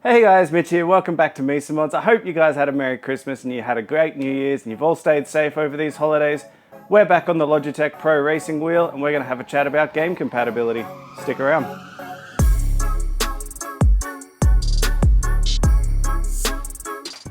Hey guys, Mitch here. Welcome back to Mesa Mods. I hope you guys had a Merry Christmas and you had a great New Year's and you've all stayed safe over these holidays. We're back on the Logitech Pro Racing Wheel and we're going to have a chat about game compatibility. Stick around.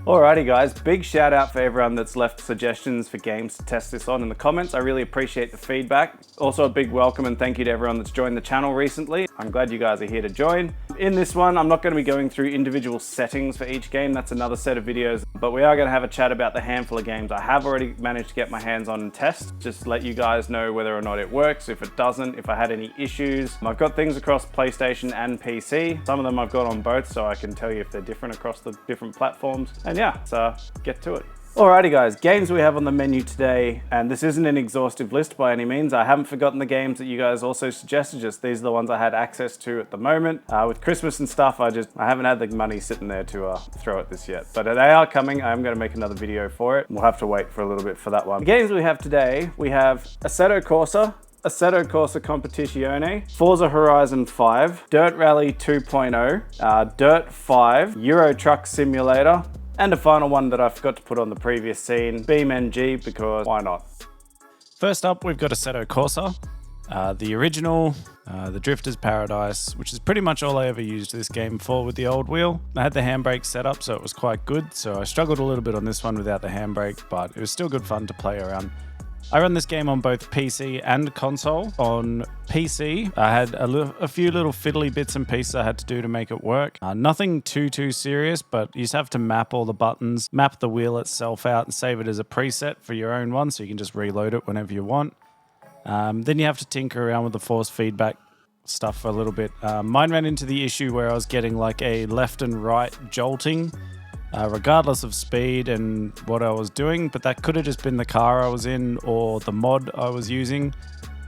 Alrighty guys, big shout out for everyone that's left suggestions for games to test this on in the comments. I really appreciate the feedback. Also a big welcome and thank you to everyone that's joined the channel recently. I'm glad you guys are here to join. In this one, I'm not going to be going through individual settings for each game. That's another set of videos, but we are going to have a chat about the handful of games I have already managed to get my hands on and test. Just let you guys know whether or not it works, if it doesn't, if I had any issues. I've got things across PlayStation and PC. Some of them I've got on both, so I can tell you if they're different across the different platforms. And yeah, so get to it. Alrighty guys, games we have on the menu today, and this isn't an exhaustive list by any means. I haven't forgotten the games that you guys also suggested, just these are the ones I had access to at the moment. With Christmas and stuff, I haven't had the money sitting there to throw at this yet. But they are coming, I'm going to make another video for it. We'll have to wait for a little bit for that one. The games we have today, we have Assetto Corsa, Assetto Corsa Competizione, Forza Horizon 5, Dirt Rally 2.0, Dirt 5, Euro Truck Simulator, and a final one that I forgot to put on the previous scene, BeamNG, because why not? First up, we've got Assetto Corsa, the original, the Drifter's Paradise, which is pretty much all I ever used this game for with the old wheel. I had the handbrake set up, so it was quite good, so I struggled a little bit on this one without the handbrake, but it was still good fun to play around. I run this game on both PC and console. On PC, I had a few little fiddly bits and pieces I had to do to make it work. Nothing too serious, but you just have to map all the buttons, map the wheel itself out and save it as a preset for your own one so you can just reload it whenever you want. Then you have to tinker around with the force feedback stuff for a little bit. Mine ran into the issue where I was getting like a left and right jolting, regardless of speed and what I was doing, but that could have just been the car I was in or the mod I was using.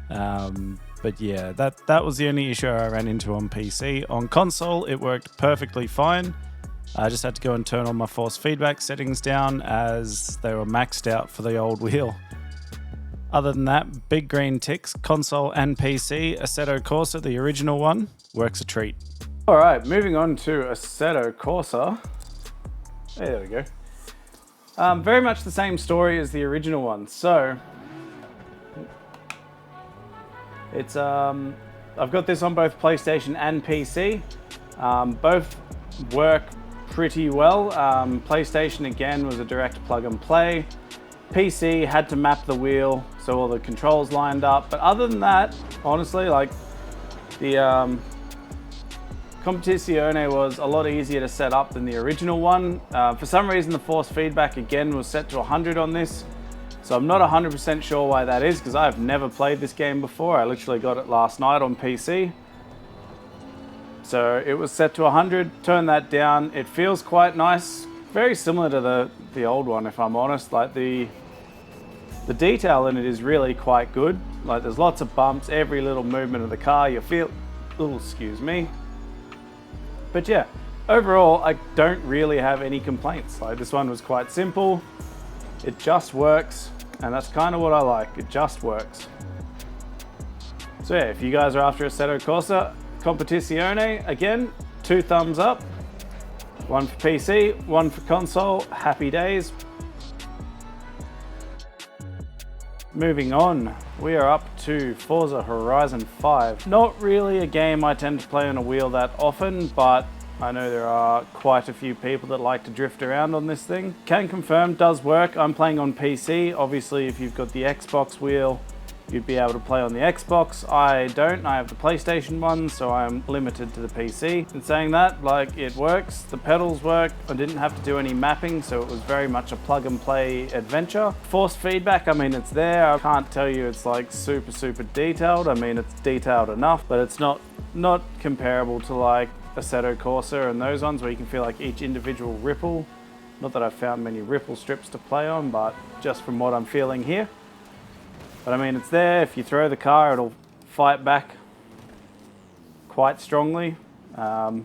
But yeah, that was the only issue I ran into on PC. On console, it worked perfectly fine. I just had to go and turn all my force feedback settings down as they were maxed out for the old wheel. Other than that, big green ticks, console and PC. Assetto Corsa, the original one, works a treat. All right, moving on to Assetto Corsa. There we go. Very much the same story as the original one. So it's I've got this on both PlayStation and PC. Both work pretty well. PlayStation again was a direct plug and play. PC had to map the wheel so all the controls lined up. But other than that, honestly, like the Competizione was a lot easier to set up than the original one. For some reason, the force feedback again was set to 100 on this. So I'm not 100% sure why that is, because I've never played this game before. I literally got it last night on PC. So it was set to 100, turn that down. It feels quite nice. Very similar to the old one, if I'm honest. Like the detail in it is really quite good. Like there's lots of bumps, every little movement of the car, you feel, oh, excuse me. But yeah, overall, I don't really have any complaints. Like this one was quite simple. It just works, and that's kind of what I like. It just works. So yeah, if you guys are after Assetto Corsa Competizione, again, 2 thumbs up. One for PC, one for console. Happy days. Moving on, we are up to Forza Horizon 5. Not really a game I tend to play on a wheel that often, but I know there are quite a few people that like to drift around on this thing. Can confirm, does work. I'm playing on PC. Obviously, if you've got the Xbox wheel, you'd be able to play on the Xbox. I don't, I have the PlayStation one, so I'm limited to the PC. In saying that, like, it works, the pedals work, I didn't have to do any mapping, so it was very much a plug and play adventure. Force feedback, I mean, it's there. I can't tell you it's like super detailed. I mean, it's detailed enough, but it's not comparable to like Assetto Corsa and those ones where you can feel like each individual ripple. Not that I've found many ripple strips to play on, but just from what I'm feeling here. But I mean, it's there. If you throw the car, it'll fight back quite strongly. Yeah,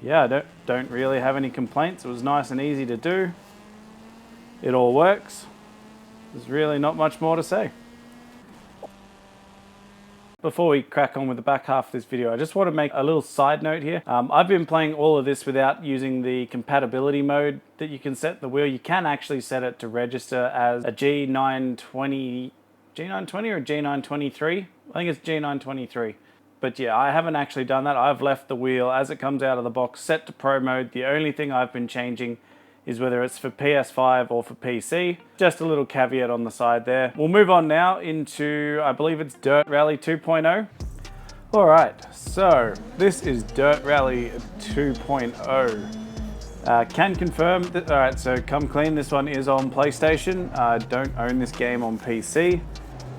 I don't really have any complaints. It was nice and easy to do. It all works. There's really not much more to say. Before we crack on with the back half of this video, I just want to make a little side note here. I've been playing all of this without using the compatibility mode that you can set the wheel. You can actually set it to register as a G920 or G923. I think it's G923. But yeah, I haven't actually done that. I've left the wheel as it comes out of the box set to Pro mode. The only thing I've been changing is whether it's for PS5 or for PC. Just a little caveat on the side there. We'll move on now into, I believe it's Dirt Rally 2.0. All right, so this is Dirt Rally 2.0. Can confirm that, all right, so come clean, this one is on PlayStation. I don't own this game on PC,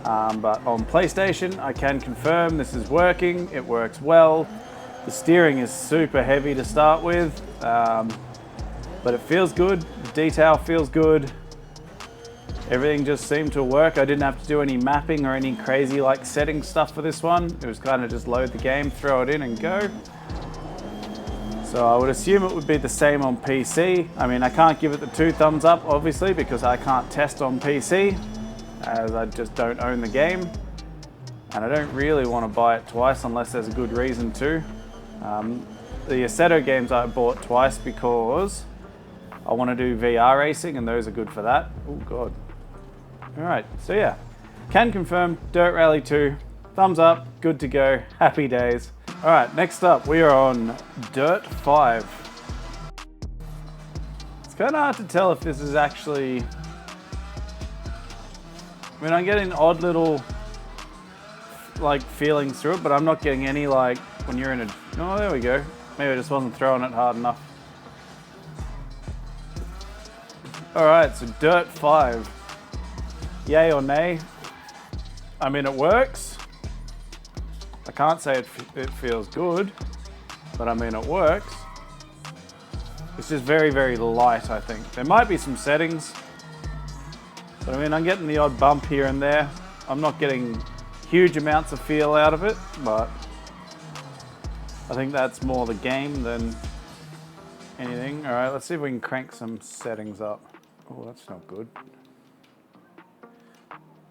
but on PlayStation, I can confirm this is working. It works well. The steering is super heavy to start with. But it feels good, the detail feels good. Everything just seemed to work. I didn't have to do any mapping or any crazy like setting stuff for this one. It was kind of just load the game, throw it in and go. So I would assume it would be the same on PC. I mean, I can't give it the 2 thumbs up, obviously, because I can't test on PC, as I just don't own the game. And I don't really want to buy it twice unless there's a good reason to. The Assetto games I bought twice because I want to do VR racing, and those are good for that. Oh God. All right, so yeah, can confirm Dirt Rally 2, thumbs up, good to go, happy days. All right, next up we are on Dirt 5. It's kind of hard to tell if this is actually, I mean, I'm getting odd little like feelings through it, but I'm not getting any like when you're in a, oh, there we go. Maybe I just wasn't throwing it hard enough. All right, so Dirt 5, yay or nay? I mean, it works. I can't say it feels good, but I mean, it works. It's just very, very light, I think. There might be some settings, but I mean, I'm getting the odd bump here and there. I'm not getting huge amounts of feel out of it, but I think that's more the game than anything. All right, let's see if we can crank some settings up. Oh, that's not good.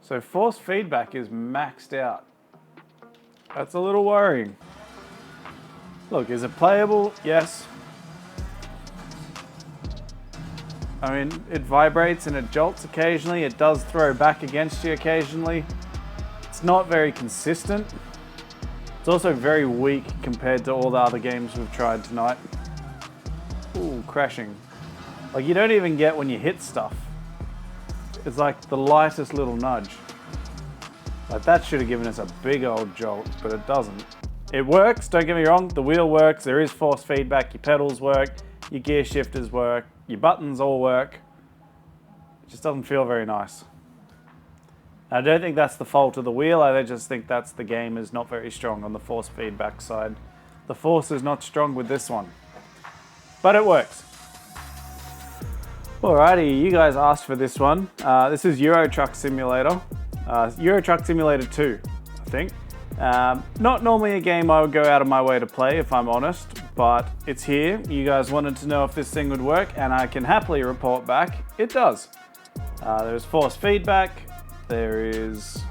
So force feedback is maxed out. That's a little worrying. Look, is it playable? Yes. I mean, it vibrates and it jolts occasionally. It does throw back against you occasionally. It's not very consistent. It's also very weak compared to all the other games we've tried tonight. Ooh, crashing. Like, you don't even get when you hit stuff. It's like the lightest little nudge. Like, that should have given us a big old jolt, but it doesn't. It works, don't get me wrong, the wheel works, there is force feedback, your pedals work, your gear shifters work, your buttons all work. It just doesn't feel very nice. I don't think that's the fault of the wheel, I just think that's the game is not very strong on the force feedback side. The force is not strong with this one, but it works. Alrighty, you guys asked for this one. This is Euro Truck Simulator. Euro Truck Simulator 2, I think. Not normally a game I would go out of my way to play, if I'm honest, but it's here. You guys wanted to know if this thing would work, and I can happily report back, it does. There's force feedback. There is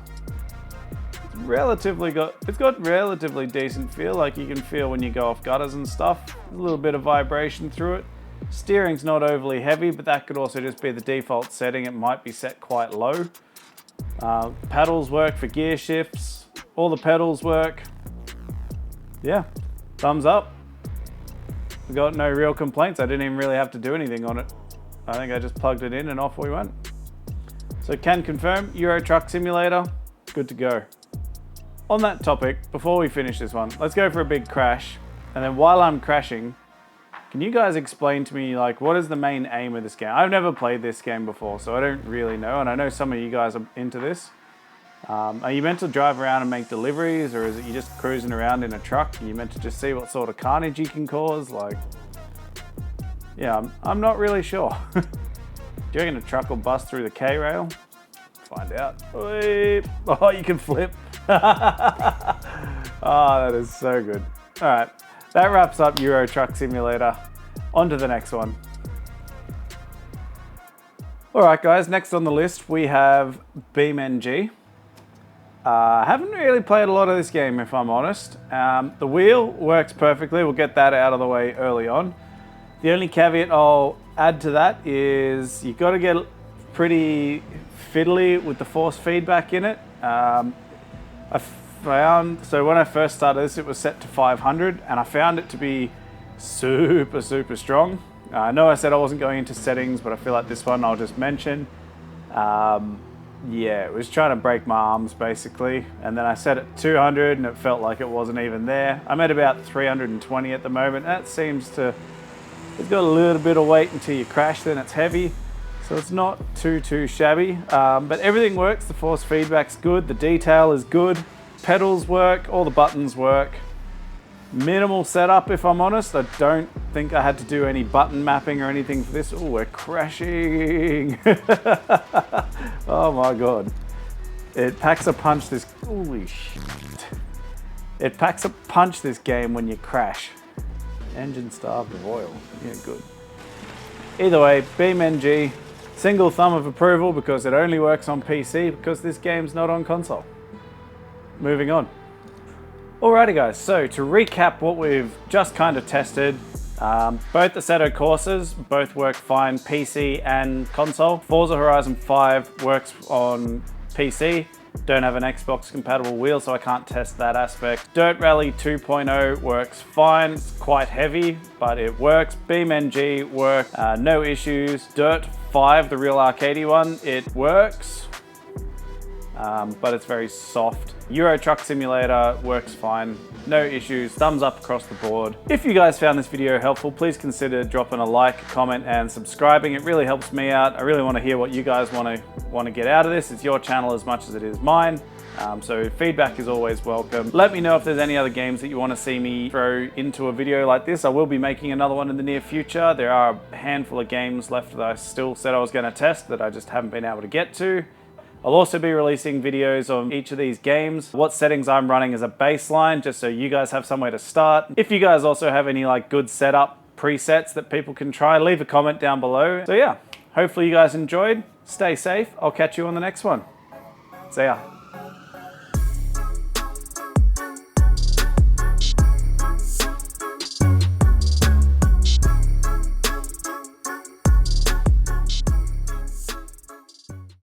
it's got relatively decent feel, like you can feel when you go off gutters and stuff. A little bit of vibration through it. Steering's not overly heavy, but that could also just be the default setting. It might be set quite low. Paddles work for gear shifts. All the pedals work. Yeah, thumbs up. We got no real complaints. I didn't even really have to do anything on it. I think I just plugged it in and off we went. So can confirm, Euro Truck Simulator, good to go. On that topic, before we finish this one, let's go for a big crash. And then while I'm crashing, can you guys explain to me, like, what is the main aim of this game? I've never played this game before, so I don't really know, and I know some of you guys are into this. Are you meant to drive around and make deliveries, or is it you just cruising around in a truck? Are you meant to just see what sort of carnage you can cause? Like, yeah, I'm not really sure. Do you reckon a truck will bust through the K-rail? Find out. Oh, you can flip. Oh, that is so good. All right. That wraps up Euro Truck Simulator. On to the next one. All right, guys, next on the list we have BeamNG. I haven't really played a lot of this game, if I'm honest. The wheel works perfectly. We'll get that out of the way early on. The only caveat I'll add to that is you've got to get pretty fiddly with the force feedback in it. I found, so when I first started this, it was set to 500, and I found it to be super strong. I know I said I wasn't going into settings, but I feel like this one I'll just mention. Yeah, it was trying to break my arms basically, and then I set it 200 and it felt like it wasn't even there. I'm at about 320 at the moment. That seems to, it's got a little bit of weight until you crash, then it's heavy. So it's not too shabby, but everything works. The force feedback's good, the detail is good, pedals work, all the buttons work. Minimal setup, if I'm honest. I don't think I had to do any button mapping or anything for this. Oh, we're crashing. Oh my God. It packs a punch this, holy shit. It packs a punch this game when you crash. Engine starved of oil, yeah, good. Either way, BeamNG, single thumb of approval because it only works on PC because this game's not on console. Moving on. Alrighty guys, so to recap what we've just kind of tested, both Assetto Corsas both work fine PC and console. Forza Horizon 5 works on PC, don't have an Xbox compatible wheel so I can't test that aspect. Dirt Rally 2.0 works fine, it's quite heavy but it works. BeamNG works, no issues. Dirt 5, the real arcadey one, it works. But it's very soft. Euro Truck Simulator works fine, no issues, thumbs up across the board. If you guys found this video helpful, please consider dropping a like, comment, and subscribing. It really helps me out. I really want to hear what you guys want to get out of this. It's your channel as much as it is mine. So feedback is always welcome. Let me know if there's any other games that you want to see me throw into a video like this. I will be making another one in the near future. There are a handful of games left that I still said I was going to test that I just haven't been able to get to. I'll also be releasing videos on each of these games, what settings I'm running as a baseline, just so you guys have somewhere to start. If you guys also have any like good setup presets that people can try, leave a comment down below. So yeah, hopefully you guys enjoyed. Stay safe. I'll catch you on the next one. See ya.